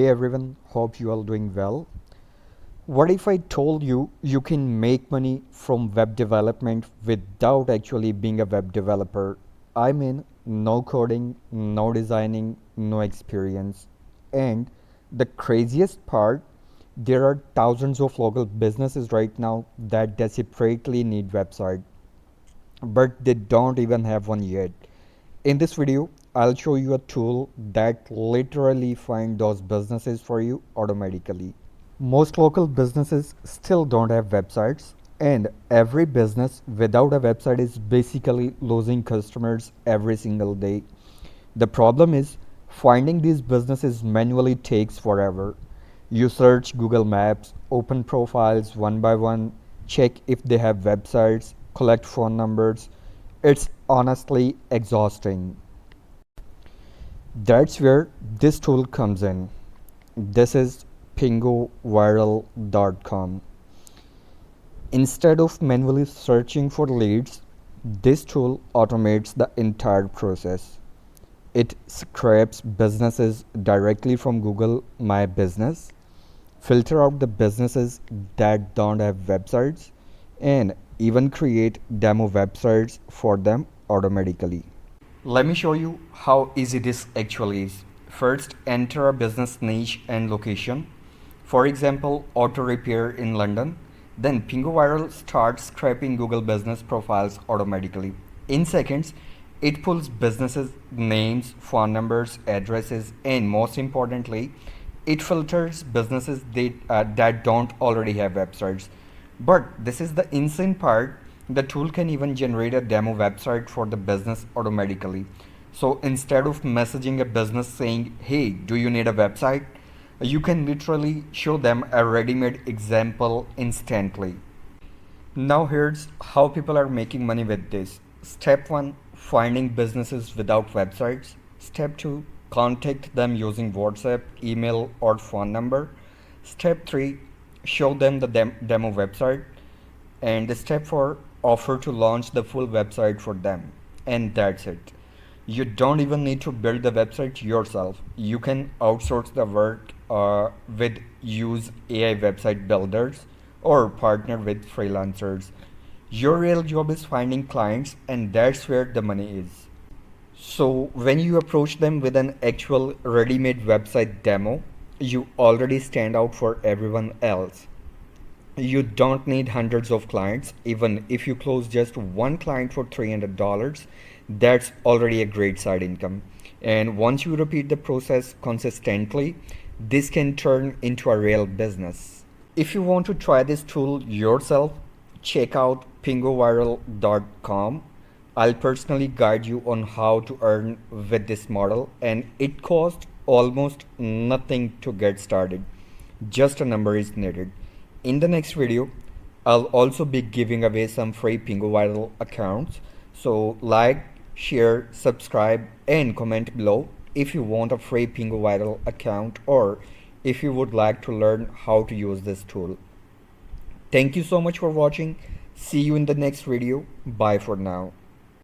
Hey everyone, hope you all doing well. What if I told you you can make money from web development without actually being a web developer? I mean, no coding, no designing, no experience. And the craziest part, there are thousands of local businesses right now that desperately need website, but they don't even have one yet. In this video, I'll show you a tool that literally finds those businesses for you automatically. Most local businesses still don't have websites, and every business without a website is basically losing customers every single day. The problem is finding these businesses manually takes forever. You search Google Maps, open profiles one by one, check if they have websites, collect phone numbers. It's honestly exhausting. That's where this tool comes in. This is PingoViral.com. Instead of manually searching for leads, this tool automates the entire process. It scrapes businesses directly from Google My Business, filter out the businesses that don't have websites, and even create demo websites for them automatically. Let me show you how easy this actually is. First, enter a business niche and location. For example, auto repair in London. Then PingoViral starts scraping Google business profiles automatically. In seconds, it pulls businesses' names, phone numbers, addresses, and most importantly, it filters businesses that don't already have websites. But this is the insane part. The tool can even generate a demo website for the business automatically. So instead of messaging a business saying, hey, do you need a website? You can literally show them a ready-made example instantly. Now here's how people are making money with this. Step 1, finding businesses without websites. Step 2, contact them using WhatsApp, email, or phone number. Step 3, show them the demo website. And step 4, offer to launch the full website for them. And that's it. You don't even need to build the website yourself. You can outsource the work with use AI website builders or partner with freelancers. Your real job is finding clients, and that's where the money is. So when you approach them with an actual ready-made website demo, you already stand out for everyone else. You don't need hundreds of clients. Even if you close just one client for $300, that's already a great side income. And once you repeat the process consistently, this can turn into a real business. If you want to try this tool yourself, check out PingoViral.com. I'll personally guide you on how to earn with this model, and it costs almost nothing to get started. Just a number is needed. In the next video, I'll also be giving away some free PingoViral accounts. So like, share, subscribe, and comment below if you want a free PingoViral account or if you would like to learn how to use this tool. Thank you so much for watching. See you in the next video. Bye for now.